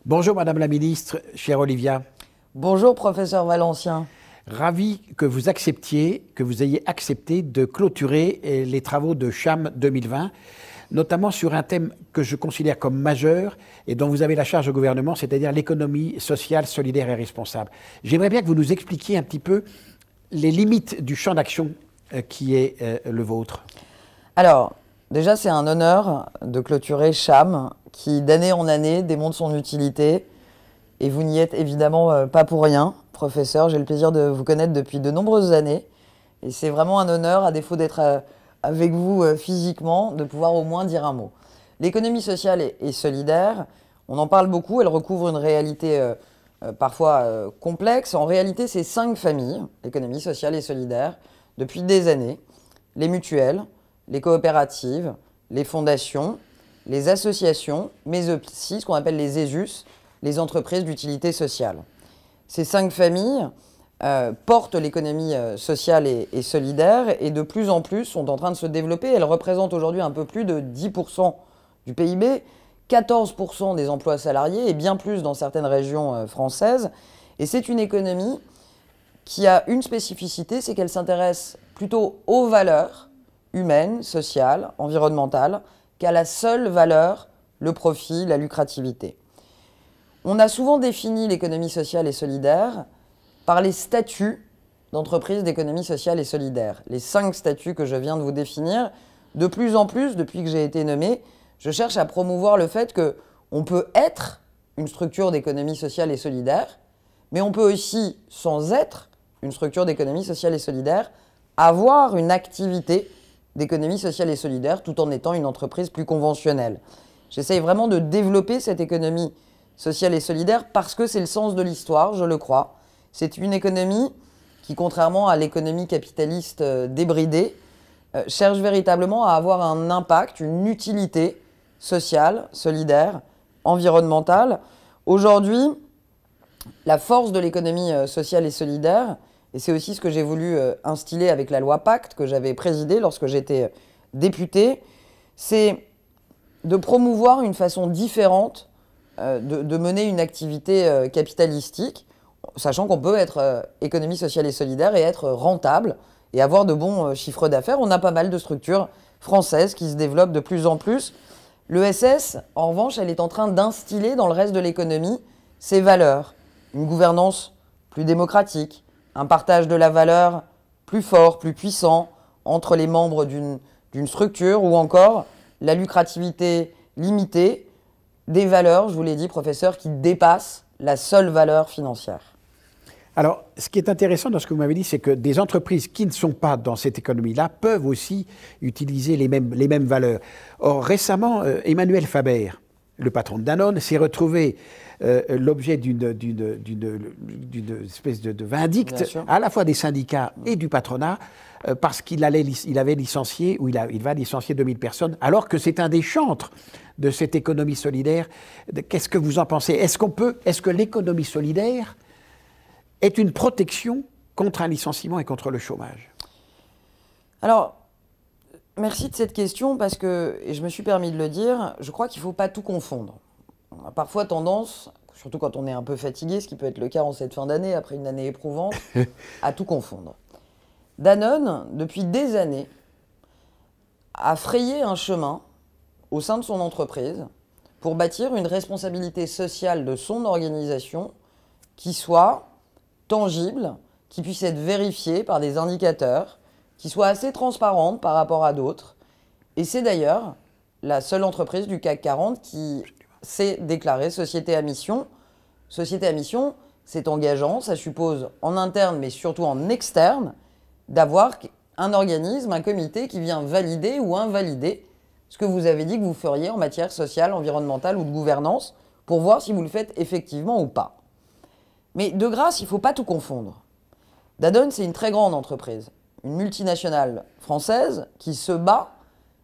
Bonjour Madame la Ministre, chère Olivia. Bonjour professeur Valencien. Ravi que vous ayez accepté de clôturer les travaux de CHAM 2020, notamment sur un thème que je considère comme majeur et dont vous avez la charge au gouvernement, c'est-à-dire l'économie sociale, solidaire et responsable. J'aimerais bien que vous nous expliquiez un petit peu les limites du champ d'action qui est le vôtre. Alors, déjà c'est un honneur de clôturer CHAM qui d'année en année démontre son utilité et vous n'y êtes évidemment pas pour rien, professeur. J'ai le plaisir de vous connaître depuis de nombreuses années et c'est vraiment un honneur, à défaut d'être avec vous physiquement, de pouvoir au moins dire un mot. L'économie sociale et solidaire, on en parle beaucoup, elle recouvre une réalité parfois complexe. En réalité, c'est 5 familles, l'économie sociale et solidaire, depuis des années. Les mutuelles, les coopératives, les fondations, les associations, mais aussi ce qu'on appelle les ESUS, les entreprises d'utilité sociale. Ces 5 familles portent l'économie sociale et solidaire et de plus en plus sont en train de se développer. Elles représentent aujourd'hui un peu plus de 10% du PIB, 14% des emplois salariés et bien plus dans certaines régions françaises. Et c'est une économie qui a une spécificité, c'est qu'elle s'intéresse plutôt aux valeurs humaines, sociales, environnementales, qu'à la seule valeur, le profit, la lucrativité. On a souvent défini l'économie sociale et solidaire par les statuts d'entreprise d'économie sociale et solidaire. Les 5 statuts que je viens de vous définir, de plus en plus, depuis que j'ai été nommé, je cherche à promouvoir le fait qu'on peut être une structure d'économie sociale et solidaire, mais on peut aussi, sans être une structure d'économie sociale et solidaire, avoir une activité d'économie sociale et solidaire tout en étant une entreprise plus conventionnelle. J'essaye vraiment de développer cette économie sociale et solidaire parce que c'est le sens de l'histoire, je le crois. C'est une économie qui, contrairement à l'économie capitaliste débridée, cherche véritablement à avoir un impact, une utilité sociale, solidaire, environnementale. Aujourd'hui, la force de l'économie sociale et solidaire, et c'est aussi ce que j'ai voulu instiller avec la loi Pacte que j'avais présidée lorsque j'étais député, c'est de promouvoir une façon différente de mener une activité capitalistique, sachant qu'on peut être économie sociale et solidaire et être rentable et avoir de bons chiffres d'affaires. On a pas mal de structures françaises qui se développent de plus en plus. L'ESS, en revanche, elle est en train d'instiller dans le reste de l'économie ses valeurs. Une gouvernance plus démocratique, un partage de la valeur plus fort, plus puissant entre les membres d'une structure ou encore la lucrativité limitée des valeurs, je vous l'ai dit, professeur, qui dépassent la seule valeur financière. Alors, ce qui est intéressant dans ce que vous m'avez dit, c'est que des entreprises qui ne sont pas dans cette économie-là peuvent aussi utiliser les mêmes valeurs. Or, récemment, Emmanuel Faber, le patron de Danone, s'est retrouvé l'objet d'une espèce de vindicte à la fois des syndicats et du patronat parce qu'il avait licencié ou il va licencier 2000 personnes alors que c'est un des chantres de cette économie solidaire. Qu'est-ce que vous en pensez? Est-ce que l'économie solidaire est une protection contre un licenciement et contre le chômage? Alors, merci de cette question parce que, et je me suis permis de le dire, je crois qu'il ne faut pas tout confondre. On a parfois tendance, surtout quand on est un peu fatigué, ce qui peut être le cas en cette fin d'année, après une année éprouvante, à tout confondre. Danone, depuis des années, a frayé un chemin au sein de son entreprise pour bâtir une responsabilité sociale de son organisation qui soit tangible, qui puisse être vérifiée par des indicateurs, qui soit assez transparente par rapport à d'autres. Et c'est d'ailleurs la seule entreprise du CAC 40 qui s'est déclarée société à mission. Société à mission, c'est engageant, ça suppose en interne mais surtout en externe d'avoir un organisme, un comité qui vient valider ou invalider ce que vous avez dit que vous feriez en matière sociale, environnementale ou de gouvernance pour voir si vous le faites effectivement ou pas. Mais de grâce, il ne faut pas tout confondre. Danone, c'est une très grande entreprise, une multinationale française qui se bat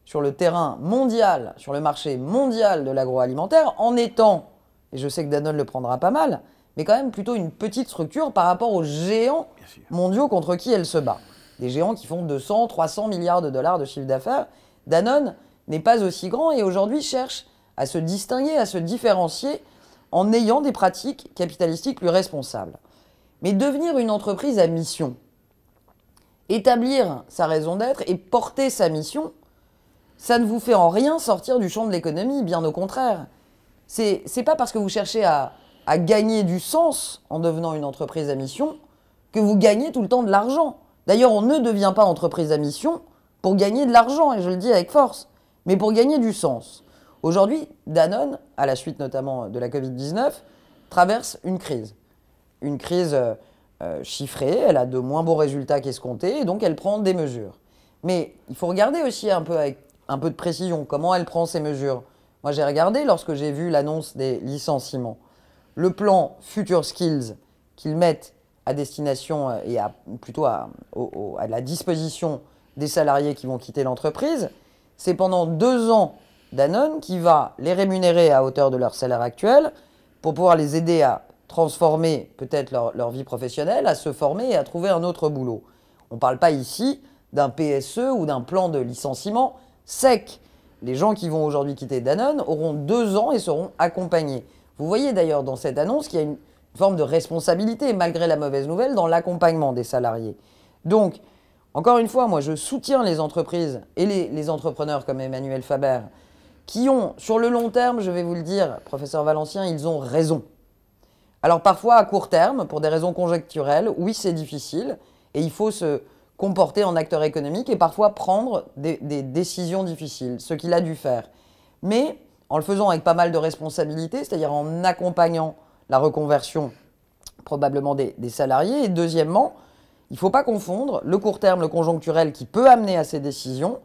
sur le terrain mondial, sur le marché mondial de l'agroalimentaire, en étant, et je sais que Danone le prendra pas mal, mais quand même plutôt une petite structure par rapport aux géants mondiaux contre qui elle se bat. Des géants qui font 200, 300 milliards de dollars de chiffre d'affaires. Danone n'est pas aussi grand et aujourd'hui cherche à se distinguer, à se différencier en ayant des pratiques capitalistiques plus responsables. Mais devenir une entreprise à mission, établir sa raison d'être et porter sa mission, ça ne vous fait en rien sortir du champ de l'économie, bien au contraire. C'est pas parce que vous cherchez à gagner du sens en devenant une entreprise à mission que vous gagnez tout le temps de l'argent. D'ailleurs, on ne devient pas entreprise à mission pour gagner de l'argent, et je le dis avec force, mais pour gagner du sens. Aujourd'hui, Danone, à la suite notamment de la Covid-19, traverse une crise. Une crise chiffrée, elle a de moins bons résultats qu'escomptés, et donc elle prend des mesures. Mais il faut regarder aussi un peu avec un peu de précision comment elle prend ces mesures. Moi, j'ai regardé lorsque j'ai vu l'annonce des licenciements. Le plan Future Skills qu'ils mettent à destination et plutôt à la disposition des salariés qui vont quitter l'entreprise, c'est pendant 2 ans Danone qui va les rémunérer à hauteur de leur salaire actuel pour pouvoir les aider à transformer peut-être leur vie professionnelle, à se former et à trouver un autre boulot. On ne parle pas ici d'un PSE ou d'un plan de licenciement sec. Les gens qui vont aujourd'hui quitter Danone auront 2 ans et seront accompagnés. Vous voyez d'ailleurs dans cette annonce qu'il y a une forme de responsabilité, malgré la mauvaise nouvelle, dans l'accompagnement des salariés. Donc, encore une fois, moi je soutiens les entreprises et les entrepreneurs comme Emmanuel Faber, qui ont, sur le long terme, je vais vous le dire, professeur Valencien, ils ont raison. Alors parfois, à court terme, pour des raisons conjoncturelles, oui, c'est difficile, et il faut se comporter en acteur économique et parfois prendre des décisions difficiles, ce qu'il a dû faire. Mais en le faisant avec pas mal de responsabilités, c'est-à-dire en accompagnant la reconversion probablement des salariés. Et deuxièmement, il ne faut pas confondre le court terme, le conjoncturel qui peut amener à ces décisions,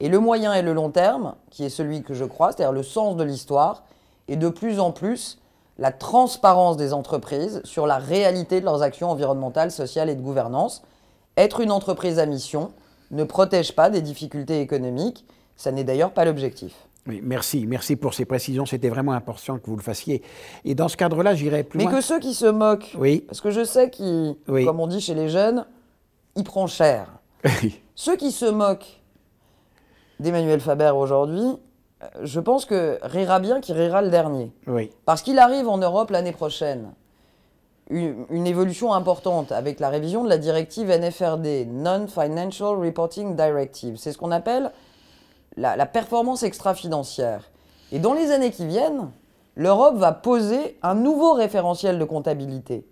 et le moyen et le long terme, qui est celui que je crois, c'est-à-dire le sens de l'histoire, et de plus en plus la transparence des entreprises sur la réalité de leurs actions environnementales, sociales et de gouvernance. Être une entreprise à mission ne protège pas des difficultés économiques, ça n'est d'ailleurs pas l'objectif. Oui, merci pour ces précisions, c'était vraiment important que vous le fassiez. Et dans ce cadre-là, j'irais plus loin. Mais que ceux qui se moquent, oui. Parce que je sais qu'ils, oui. Comme on dit chez les jeunes, il prend cher. Ceux qui se moquent d'Emmanuel Faber aujourd'hui, je pense que rira bien qui rira le dernier. Oui. Parce qu'il arrive en Europe l'année prochaine une évolution importante avec la révision de la directive NFRD, Non-Financial Reporting Directive. C'est ce qu'on appelle la performance extra-financière. Et dans les années qui viennent, l'Europe va poser un nouveau référentiel de comptabilité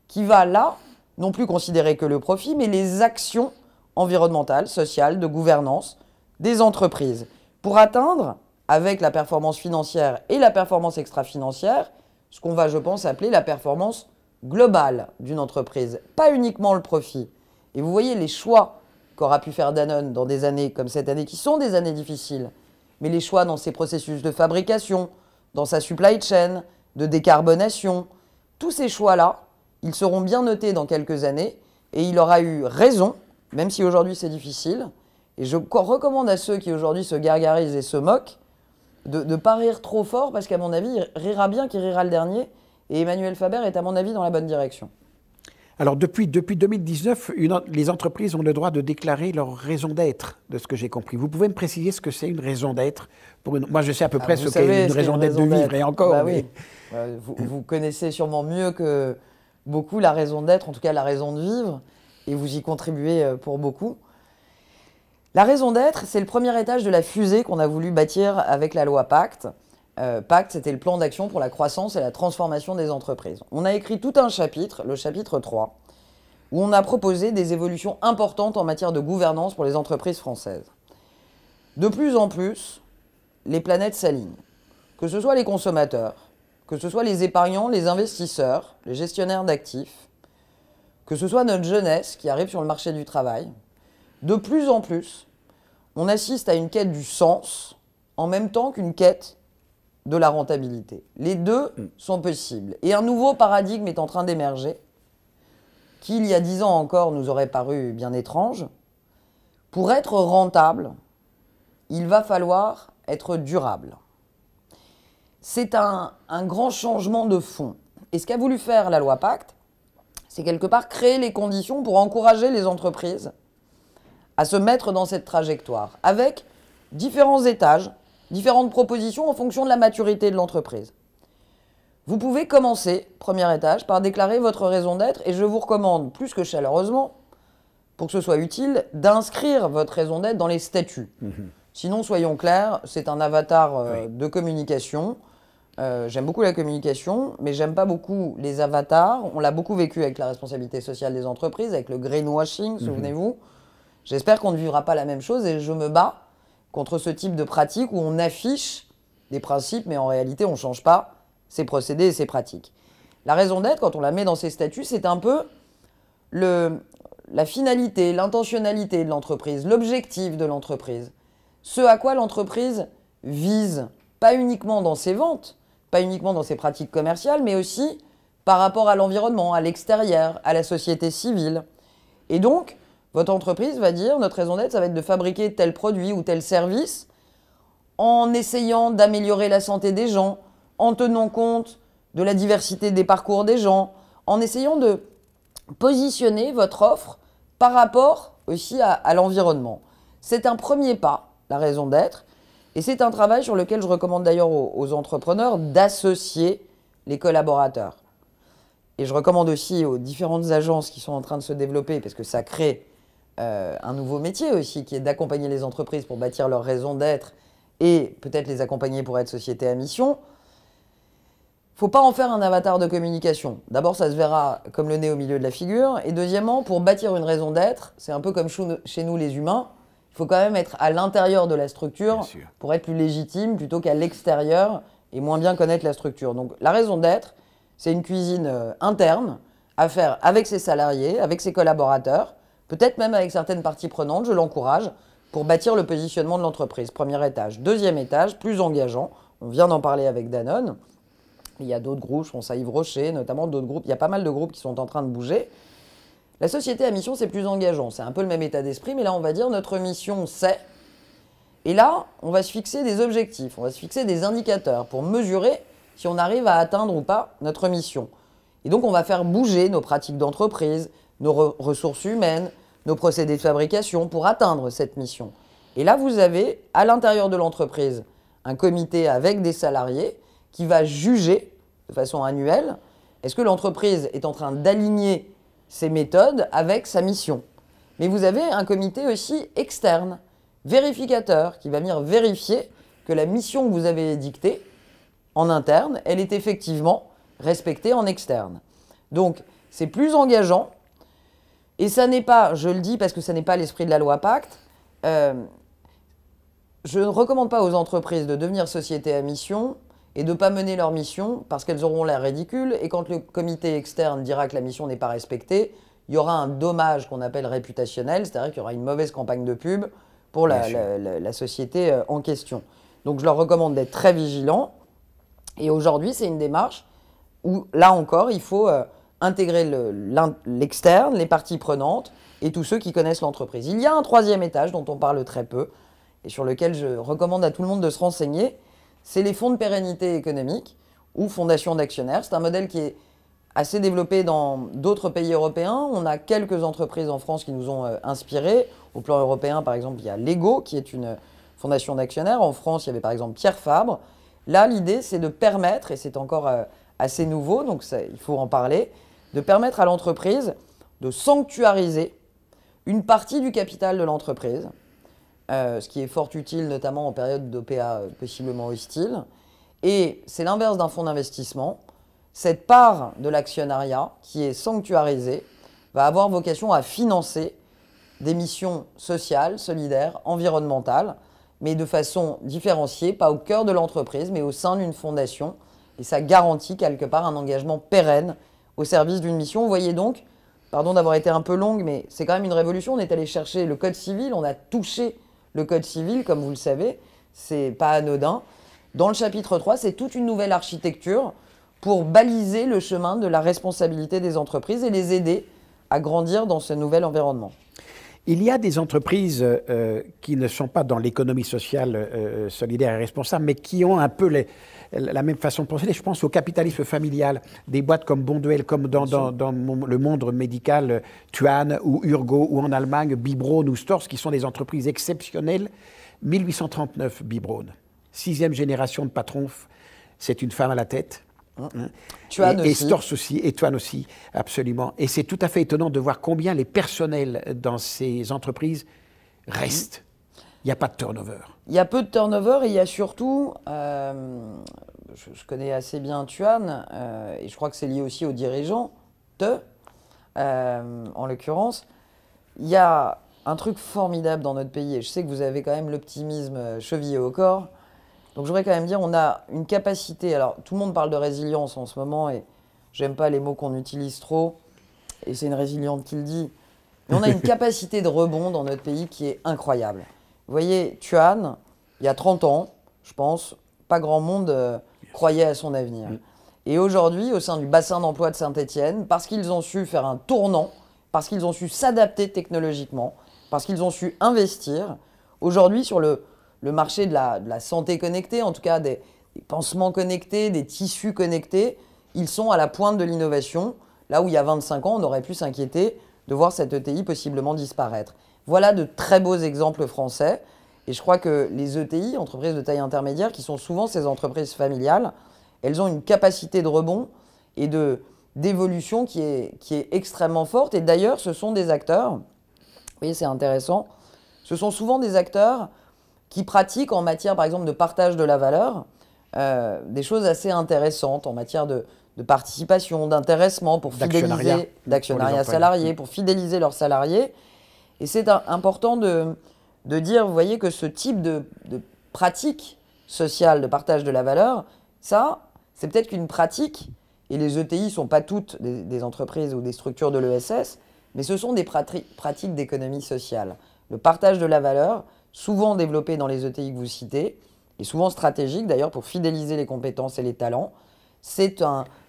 qui va là, non plus considérer que le profit, mais les actions environnementales, sociales, de gouvernance des entreprises pour atteindre, avec la performance financière et la performance extra-financière, ce qu'on va, je pense, appeler la performance globale d'une entreprise, pas uniquement le profit. Et vous voyez les choix qu'aura pu faire Danone dans des années comme cette année, qui sont des années difficiles, mais les choix dans ses processus de fabrication, dans sa supply chain, de décarbonation, tous ces choix-là, ils seront bien notés dans quelques années, et il aura eu raison, même si aujourd'hui c'est difficile, et je recommande à ceux qui aujourd'hui se gargarisent et se moquent, de ne pas rire trop fort, parce qu'à mon avis, il rira bien qui rira le dernier, et Emmanuel Faber est à mon avis dans la bonne direction. Alors depuis 2019, les entreprises ont le droit de déclarer leur raison d'être, de ce que j'ai compris. Vous pouvez me préciser ce que c'est une raison d'être Moi je sais à peu près ce qu'est une raison d'être de vivre, et encore. Bah oui. Vous connaissez sûrement mieux que beaucoup la raison d'être, en tout cas la raison de vivre, et vous y contribuez pour beaucoup. La raison d'être, c'est le premier étage de la fusée qu'on a voulu bâtir avec la loi Pacte. Pacte, c'était le plan d'action pour la croissance et la transformation des entreprises. On a écrit tout un chapitre, le chapitre 3, où on a proposé des évolutions importantes en matière de gouvernance pour les entreprises françaises. De plus en plus, les planètes s'alignent. Que ce soit les consommateurs, que ce soit les épargnants, les investisseurs, les gestionnaires d'actifs, que ce soit notre jeunesse qui arrive sur le marché du travail, de plus en plus, on assiste à une quête du sens en même temps qu'une quête de la rentabilité. Les deux sont possibles. Et un nouveau paradigme est en train d'émerger, qui, il y a 10 ans encore, nous aurait paru bien étrange. Pour être rentable, il va falloir être durable. C'est un grand changement de fond. Et ce qu'a voulu faire la loi Pacte, c'est quelque part créer les conditions pour encourager les entreprises à se mettre dans cette trajectoire, avec différents étages, différentes propositions en fonction de la maturité de l'entreprise. Vous pouvez commencer, premier étage, par déclarer votre raison d'être et je vous recommande, plus que chaleureusement, pour que ce soit utile, d'inscrire votre raison d'être dans les statuts. Sinon, soyons clairs, c'est un avatar de communication. J'aime beaucoup la communication, mais j'aime pas beaucoup les avatars. On l'a beaucoup vécu avec la responsabilité sociale des entreprises, avec le greenwashing, souvenez-vous. J'espère qu'on ne vivra pas la même chose et je me bats contre ce type de pratique où on affiche des principes, mais en réalité, on ne change pas ses procédés et ses pratiques. La raison d'être, quand on la met dans ses statuts, c'est un peu la finalité, l'intentionnalité de l'entreprise, l'objectif de l'entreprise. Ce à quoi l'entreprise vise, pas uniquement dans ses ventes, pas uniquement dans ses pratiques commerciales, mais aussi par rapport à l'environnement, à l'extérieur, à la société civile. Et donc, votre entreprise va dire, notre raison d'être, ça va être de fabriquer tel produit ou tel service en essayant d'améliorer la santé des gens, en tenant compte de la diversité des parcours des gens, en essayant de positionner votre offre par rapport aussi à l'environnement. C'est un premier pas, la raison d'être, et c'est un travail sur lequel je recommande d'ailleurs aux entrepreneurs d'associer les collaborateurs. Et je recommande aussi aux différentes agences qui sont en train de se développer, parce que ça crée un nouveau métier aussi, qui est d'accompagner les entreprises pour bâtir leur raison d'être et peut-être les accompagner pour être société à mission. Il ne faut pas en faire un avatar de communication. D'abord, ça se verra comme le nez au milieu de la figure. Et deuxièmement, pour bâtir une raison d'être, c'est un peu comme chez nous les humains, il faut quand même être à l'intérieur de la structure pour être plus légitime plutôt qu'à l'extérieur et moins bien connaître la structure. Donc la raison d'être, c'est une cuisine interne à faire avec ses salariés, avec ses collaborateurs, peut-être même avec certaines parties prenantes, je l'encourage, pour bâtir le positionnement de l'entreprise. Premier étage. Deuxième étage, plus engageant. On vient d'en parler avec Danone. Il y a d'autres groupes, je pense à Yves Rocher, notamment d'autres groupes. Il y a pas mal de groupes qui sont en train de bouger. La société à mission, c'est plus engageant. C'est un peu le même état d'esprit, mais là, on va dire notre mission, c'est... Et là, on va se fixer des objectifs, on va se fixer des indicateurs pour mesurer si on arrive à atteindre ou pas notre mission. Et donc, on va faire bouger nos pratiques d'entreprise, nos ressources humaines, nos procédés de fabrication pour atteindre cette mission. Et là, vous avez, à l'intérieur de l'entreprise, un comité avec des salariés qui va juger de façon annuelle, est-ce que l'entreprise est en train d'aligner ses méthodes avec sa mission. Mais vous avez un comité aussi externe, vérificateur, qui va venir vérifier que la mission que vous avez dictée en interne, elle est effectivement respectée en externe. Donc, c'est plus engageant. Et ça n'est pas, je le dis parce que ça n'est pas l'esprit de la loi Pacte, je ne recommande pas aux entreprises de devenir société à mission et de ne pas mener leur mission parce qu'elles auront l'air ridicules. Et quand le comité externe dira que la mission n'est pas respectée, il y aura un dommage qu'on appelle réputationnel, c'est-à-dire qu'il y aura une mauvaise campagne de pub pour la société en question. Donc je leur recommande d'être très vigilants. Et aujourd'hui, c'est une démarche où, là encore, il faut intégrer l'externe, les parties prenantes et tous ceux qui connaissent l'entreprise. Il y a un troisième étage dont on parle très peu et sur lequel je recommande à tout le monde de se renseigner. C'est les fonds de pérennité économique ou fondations d'actionnaires. C'est un modèle qui est assez développé dans d'autres pays européens. On a quelques entreprises en France qui nous ont inspirés. Au plan européen, par exemple, il y a Lego, qui est une fondation d'actionnaires. En France, il y avait par exemple Pierre Fabre. Là, l'idée, c'est de permettre, et c'est encore assez nouveau, donc il faut en parler, de permettre à l'entreprise de sanctuariser une partie du capital de l'entreprise, ce qui est fort utile, notamment en période d'OPA possiblement hostile. Et c'est l'inverse d'un fonds d'investissement. Cette part de l'actionnariat qui est sanctuarisée va avoir vocation à financer des missions sociales, solidaires, environnementales, mais de façon différenciée, pas au cœur de l'entreprise, mais au sein d'une fondation. Et ça garantit quelque part un engagement pérenne au service d'une mission. Vous voyez donc, pardon d'avoir été un peu longue, mais c'est quand même une révolution. On est allé chercher le code civil, on a touché le code civil, comme vous le savez, c'est pas anodin. Dans le chapitre 3, c'est toute une nouvelle architecture pour baliser le chemin de la responsabilité des entreprises et les aider à grandir dans ce nouvel environnement. Il y a des entreprises qui ne sont pas dans l'économie sociale solidaire et responsable, mais qui ont un peu la même façon de procéder. Je pense au capitalisme familial, des boîtes comme Bonduelle, comme dans le monde médical, Tuan ou Urgo, ou en Allemagne, Bibraun ou Storz, qui sont des entreprises exceptionnelles. 1839, Bibraun. 6e génération de patrons, c'est une femme à la tête. Tuan et aussi. Stors aussi, et Tuan aussi, absolument. Et c'est tout à fait étonnant de voir combien les personnels dans ces entreprises restent. Il n'y a pas de turnover. Il y a peu de turnover et il y a surtout, je connais assez bien Tuan, et je crois que c'est lié aussi aux dirigeants, en l'occurrence, il y a un truc formidable dans notre pays, et je sais que vous avez quand même l'optimisme chevillé au corps, donc je voudrais quand même dire, on a une capacité, alors tout le monde parle de résilience en ce moment, et j'aime pas les mots qu'on utilise trop, et c'est une résiliente qui le dit, mais on a une capacité de rebond dans notre pays qui est incroyable. Vous voyez, Tuan, il y a 30 ans, je pense, pas grand monde croyait à son avenir. Et aujourd'hui, au sein du bassin d'emploi de Saint-Étienne, parce qu'ils ont su faire un tournant, parce qu'ils ont su s'adapter technologiquement, parce qu'ils ont su investir, aujourd'hui sur le marché de la santé connectée, en tout cas des pansements connectés, des tissus connectés, ils sont à la pointe de l'innovation, là où il y a 25 ans, on aurait pu s'inquiéter de voir cette ETI possiblement disparaître. Voilà de très beaux exemples français. Et je crois que les ETI, entreprises de taille intermédiaire, qui sont souvent ces entreprises familiales, elles ont une capacité de rebond et d'évolution qui est extrêmement forte. Et d'ailleurs, ce sont des acteurs, vous voyez, c'est intéressant, ce sont souvent des acteurs qui pratiquent en matière, par exemple, de partage de la valeur, des choses assez intéressantes en matière de participation, d'intéressement, pour fidéliser, d'actionnariat salarié, pour fidéliser leurs salariés. Et c'est important de dire, vous voyez, que ce type de pratique sociale de partage de la valeur, ça, c'est peut-être qu'une pratique, et les ETI ne sont pas toutes des entreprises ou des structures de l'ESS, mais ce sont des pratiques d'économie sociale. Le partage de la valeur, souvent développé dans les ETI que vous citez, et souvent stratégique d'ailleurs pour fidéliser les compétences et les talents, c'est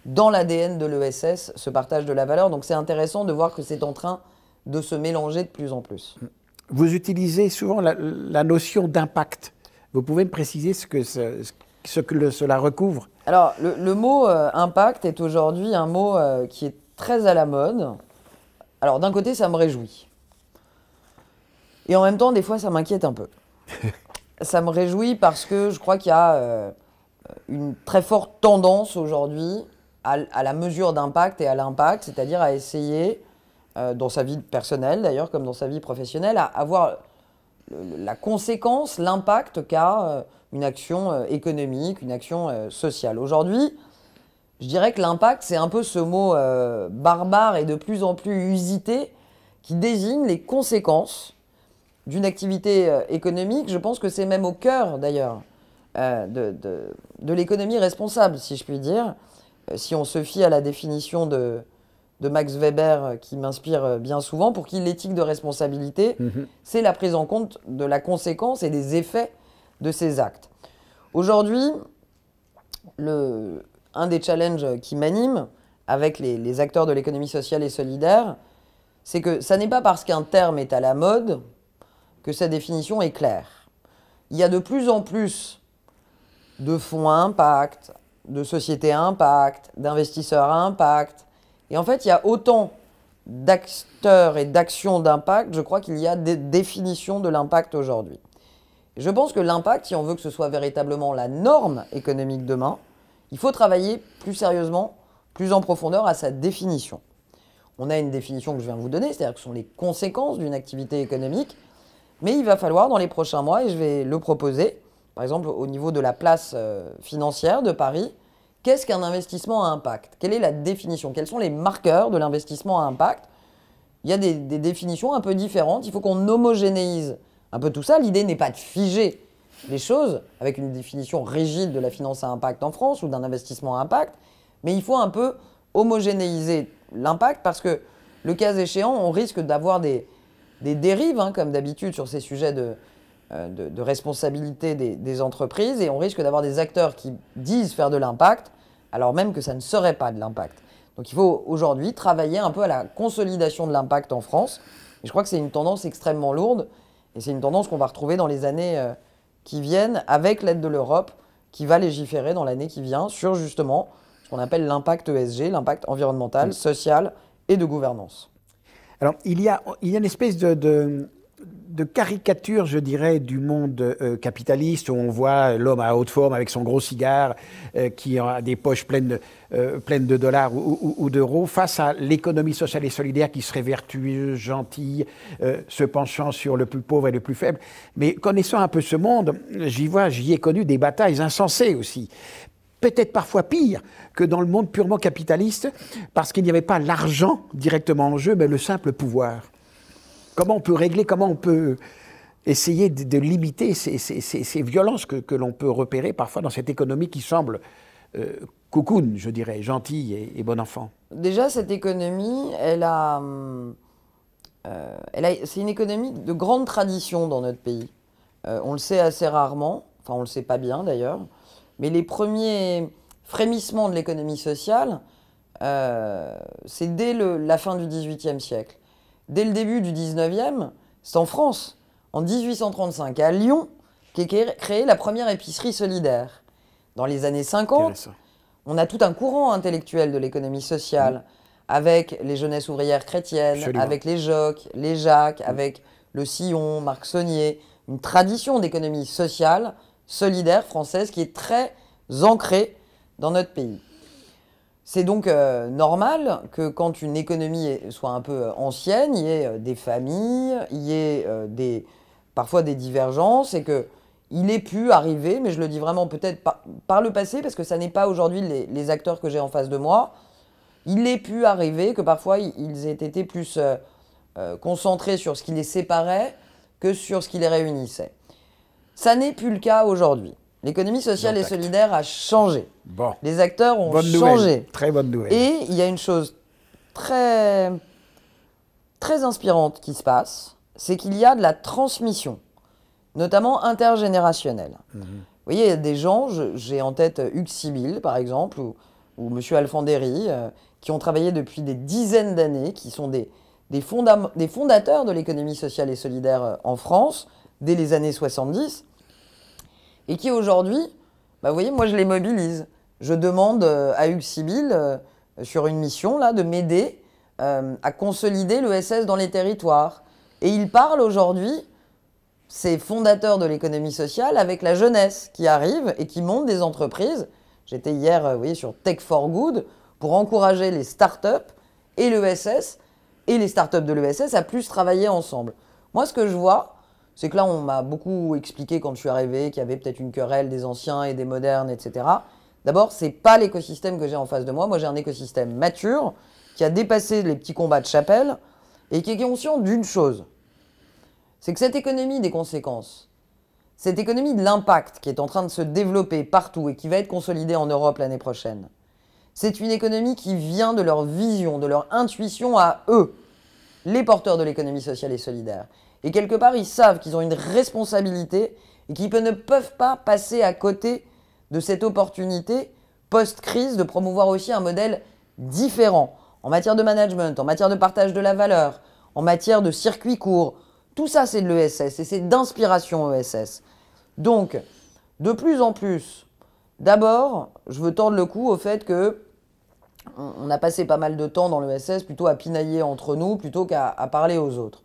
dans l'ADN de l'ESS, ce partage de la valeur. Donc c'est intéressant de voir que c'est en train de se mélanger de plus en plus. Vous utilisez souvent la notion d'impact. Vous pouvez me préciser ce que cela recouvre? Alors, le mot impact est aujourd'hui un mot qui est très à la mode. Alors, d'un côté, ça me réjouit. Et en même temps, des fois, ça m'inquiète un peu. Ça me réjouit parce que je crois qu'il y a une très forte tendance aujourd'hui à la mesure d'impact et à l'impact, c'est-à-dire à essayer dans sa vie personnelle d'ailleurs, comme dans sa vie professionnelle, à avoir la conséquence, l'impact qu'a une action économique, une action sociale. Aujourd'hui, je dirais que l'impact, c'est un peu ce mot barbare et de plus en plus usité qui désigne les conséquences d'une activité économique. Je pense que c'est même au cœur d'ailleurs de l'économie responsable, si je puis dire. Si on se fie à la définition de Max Weber, qui m'inspire bien souvent, pour qui l'éthique de responsabilité, c'est la prise en compte de la conséquence et des effets de ces actes. Aujourd'hui, un des challenges qui m'anime avec les acteurs de l'économie sociale et solidaire, c'est que ça n'est pas parce qu'un terme est à la mode que sa définition est claire. Il y a de plus en plus de fonds à impact, de sociétés à impact, d'investisseurs à impact. Et en fait, il y a autant d'acteurs et d'actions d'impact, je crois qu'il y a des définitions de l'impact aujourd'hui. Je pense que l'impact, si on veut que ce soit véritablement la norme économique demain, il faut travailler plus sérieusement, plus en profondeur à sa définition. On a une définition que je viens de vous donner, c'est-à-dire que ce sont les conséquences d'une activité économique, mais il va falloir dans les prochains mois, et je vais le proposer, par exemple au niveau de la place financière de Paris, qu'est-ce qu'un investissement à impact? Quelle est la définition? Quels sont les marqueurs de l'investissement à impact? Il y a des définitions un peu différentes, il faut qu'on homogénéise un peu tout ça. L'idée n'est pas de figer les choses avec une définition rigide de la finance à impact en France ou d'un investissement à impact, mais il faut un peu homogénéiser l'impact parce que, le cas échéant, on risque d'avoir des dérives, comme d'habitude, sur ces sujets de responsabilité des entreprises, et on risque d'avoir des acteurs qui disent faire de l'impact, alors même que ça ne serait pas de l'impact. Donc il faut aujourd'hui travailler un peu à la consolidation de l'impact en France, et je crois que c'est une tendance extrêmement lourde, et c'est une tendance qu'on va retrouver dans les années qui viennent, avec l'aide de l'Europe, qui va légiférer dans l'année qui vient sur justement ce qu'on appelle l'impact ESG, l'impact environnemental, social et de gouvernance. Alors, il y a une espèce de de caricature, je dirais, du monde capitaliste, où on voit l'homme à haute forme avec son gros cigare, qui a des poches pleines de dollars ou d'euros, face à l'économie sociale et solidaire qui serait vertueuse, gentille, se penchant sur le plus pauvre et le plus faible. Mais connaissant un peu ce monde, j'y ai connu des batailles insensées aussi. Peut-être parfois pire que dans le monde purement capitaliste, parce qu'il n'y avait pas l'argent directement en jeu, mais le simple pouvoir. Comment on peut régler, comment on peut essayer de limiter ces violences que l'on peut repérer parfois dans cette économie qui semble cocoon, je dirais, gentille et bon enfant. Déjà, cette économie, c'est une économie de grande tradition dans notre pays. On le sait assez rarement, enfin on le sait pas bien d'ailleurs, mais les premiers frémissements de l'économie sociale, c'est dès la fin du XVIIIe siècle. Dès le début du XIXe, c'est en France, en 1835, à Lyon, qu'est créée la première épicerie solidaire. Dans les années 50, on a tout un courant intellectuel de l'économie sociale, avec les jeunesses ouvrières chrétiennes, absolument, avec les Jocs, les Jacques, avec le Sillon, Marc Saunier, une tradition d'économie sociale, solidaire, française, qui est très ancrée dans notre pays. C'est donc normal que quand une économie soit un peu ancienne, il y ait des familles, il y ait parfois des divergences, et qu'il ait pu arriver, mais je le dis vraiment peut-être par le passé, parce que ça n'est pas aujourd'hui les acteurs que j'ai en face de moi, il ait pu arriver que parfois ils aient été plus concentrés sur ce qui les séparait que sur ce qui les réunissait. Ça n'est plus le cas aujourd'hui. L'économie sociale et solidaire a changé. Bon. Les acteurs ont changé. Nouvelle. Très bonne nouvelle. Et il y a une chose très, très inspirante qui se passe, c'est qu'il y a de la transmission, notamment intergénérationnelle. Vous voyez, il y a des gens, j'ai en tête Hugues Sibyl, par exemple, ou M. Alfandéry, qui ont travaillé depuis des dizaines d'années, qui sont des fondateurs de l'économie sociale et solidaire en France, dès les années 70, et qui aujourd'hui, vous voyez, moi je les mobilise. Je demande à Hugues Sibyl, sur une mission, là, de m'aider à consolider l'ESS dans les territoires. Et il parle aujourd'hui, ces fondateurs de l'économie sociale, avec la jeunesse qui arrive et qui monte des entreprises. J'étais hier, vous voyez, sur Tech for Good, pour encourager les startups et l'ESS, et les startups de l'ESS à plus travailler ensemble. Moi, ce que je vois, c'est que là, on m'a beaucoup expliqué quand je suis arrivé qu'il y avait peut-être une querelle des anciens et des modernes, etc. D'abord, ce n'est pas l'écosystème que j'ai en face de moi. Moi, j'ai un écosystème mature qui a dépassé les petits combats de chapelle et qui est conscient d'une chose. C'est que cette économie des conséquences, cette économie de l'impact qui est en train de se développer partout et qui va être consolidée en Europe l'année prochaine, c'est une économie qui vient de leur vision, de leur intuition à eux, les porteurs de l'économie sociale et solidaire. Et quelque part, ils savent qu'ils ont une responsabilité et qu'ils ne peuvent pas passer à côté de cette opportunité post-crise de promouvoir aussi un modèle différent en matière de management, en matière de partage de la valeur, en matière de circuit court. Tout ça, c'est de l'ESS et c'est d'inspiration ESS. Donc, de plus en plus, d'abord, je veux tendre le cou au fait que on a passé pas mal de temps dans l'ESS plutôt à pinailler entre nous plutôt qu'à parler aux autres.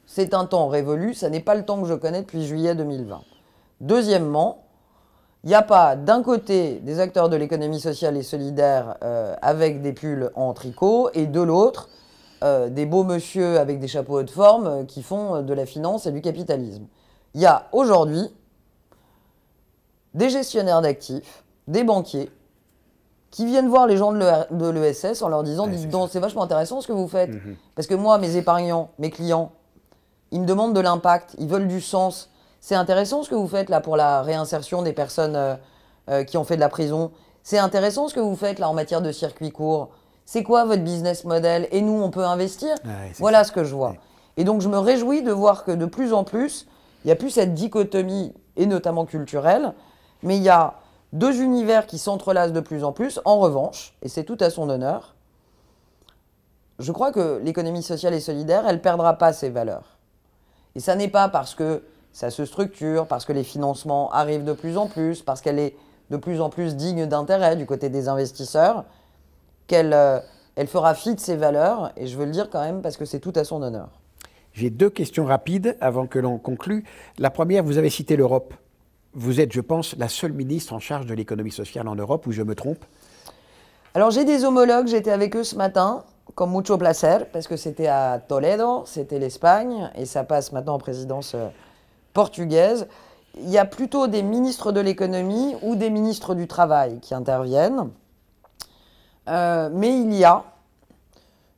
C'est un temps révolu, ça n'est pas le temps que je connais depuis juillet 2020. Deuxièmement, il n'y a pas d'un côté des acteurs de l'économie sociale et solidaire avec des pulls en tricot et de l'autre des beaux monsieur avec des chapeaux haute forme qui font de la finance et du capitalisme. Il y a aujourd'hui des gestionnaires d'actifs, des banquiers qui viennent voir les gens de l'ESS en leur disant dites donc, c'est vachement intéressant ce que vous faites. Parce que moi, mes épargnants, mes clients, ils me demandent de l'impact, ils veulent du sens. C'est intéressant ce que vous faites là pour la réinsertion des personnes qui ont fait de la prison. C'est intéressant ce que vous faites là en matière de circuit court. C'est quoi votre business model? Et nous, on peut investir? Voilà ce que je vois. Ouais. Et donc, je me réjouis de voir que de plus en plus, il n'y a plus cette dichotomie, et notamment culturelle, mais il y a deux univers qui s'entrelacent de plus en plus. En revanche, et c'est tout à son honneur, je crois que l'économie sociale et solidaire, elle ne perdra pas ses valeurs. Et ça n'est pas parce que ça se structure, parce que les financements arrivent de plus en plus, parce qu'elle est de plus en plus digne d'intérêt du côté des investisseurs, qu'elle fera fi de ses valeurs. Et je veux le dire quand même parce que c'est tout à son honneur. J'ai 2 questions rapides avant que l'on conclue. La première, vous avez cité l'Europe. Vous êtes, je pense, la seule ministre en charge de l'économie sociale en Europe, ou je me trompe? Alors j'ai des homologues, j'étais avec eux ce matin, con mucho placer, parce que c'était à Toledo, c'était l'Espagne, et ça passe maintenant en présidence portugaise. Il y a plutôt des ministres de l'économie ou des ministres du travail qui interviennent. Mais il y a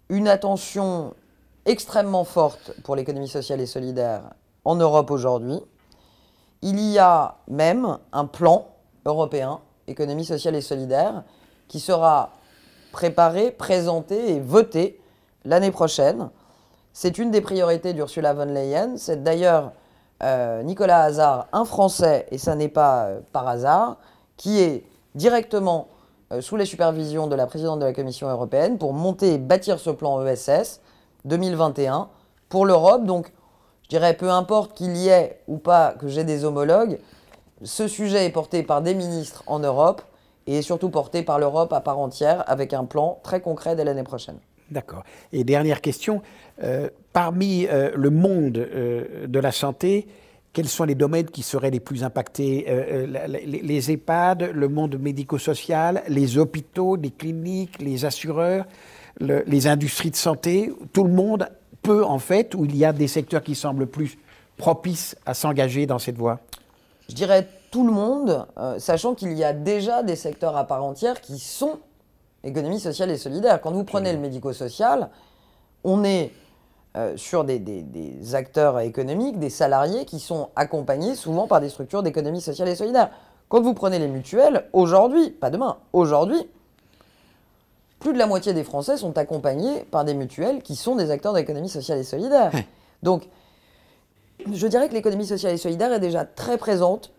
une attention extrêmement forte pour l'économie sociale et solidaire en Europe aujourd'hui. Il y a même un plan européen, économie sociale et solidaire, qui sera préparé, présenté et voté l'année prochaine. C'est une des priorités d'Ursula von Leyen. C'est d'ailleurs Nicolas Hazard, un Français, et ça n'est pas par hasard, qui est directement sous les supervisions de la présidente de la Commission européenne pour monter et bâtir ce plan ESS 2021 pour l'Europe. Donc, je dirais, peu importe qu'il y ait ou pas que j'ai des homologues, ce sujet est porté par des ministres en Europe et est surtout porté par l'Europe à part entière avec un plan très concret dès l'année prochaine. D'accord. Et dernière question, parmi le monde de la santé, quels sont les domaines qui seraient les plus impactés? Les EHPAD, le monde médico-social, les hôpitaux, les cliniques, les assureurs, les industries de santé, tout le monde peut en fait, ou il y a des secteurs qui semblent plus propices à s'engager dans cette voie? Je dirais tout le monde, sachant qu'il y a déjà des secteurs à part entière qui sont économie sociale et solidaire. Quand vous prenez le médico-social, on est sur des acteurs économiques, des salariés qui sont accompagnés souvent par des structures d'économie sociale et solidaire. Quand vous prenez les mutuelles, aujourd'hui, pas demain, aujourd'hui, plus de la moitié des Français sont accompagnés par des mutuelles qui sont des acteurs d'économie sociale et solidaire. Donc, je dirais que l'économie sociale et solidaire est déjà très présente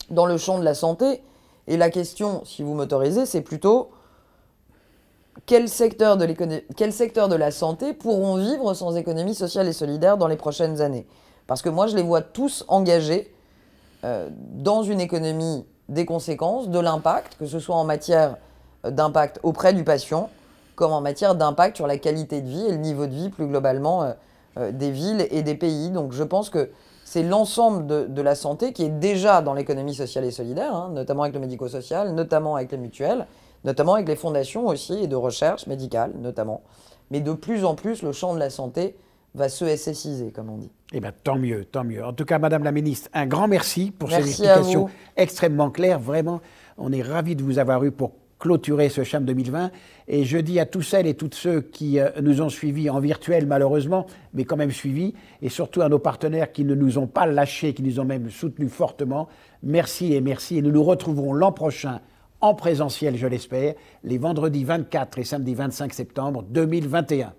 dans le champ de la santé. Et la question, si vous m'autorisez, c'est plutôt quel secteur de la santé pourront vivre sans économie sociale et solidaire dans les prochaines années? Parce que moi, je les vois tous engagés dans une économie des conséquences, de l'impact, que ce soit en matière d'impact auprès du patient, comme en matière d'impact sur la qualité de vie et le niveau de vie plus globalement des villes et des pays. Donc je pense que c'est l'ensemble de la santé qui est déjà dans l'économie sociale et solidaire, hein, notamment avec le médico-social, notamment avec les mutuelles, notamment avec les fondations aussi et de recherche médicale notamment. Mais de plus en plus, le champ de la santé va se SSiser, comme on dit. Eh bien, tant mieux, tant mieux. En tout cas, Madame la Ministre, un grand merci pour ces Merci explications extrêmement claires. Vraiment, on est ravis de vous avoir eu pour clôturer ce CHAM 2020. Et je dis à tous celles et tous ceux qui nous ont suivis en virtuel, malheureusement, mais quand même suivis, et surtout à nos partenaires qui ne nous ont pas lâchés, qui nous ont même soutenus fortement, merci et merci. Et nous nous retrouverons l'an prochain en présentiel, je l'espère, les vendredis 24 et samedi 25 septembre 2021.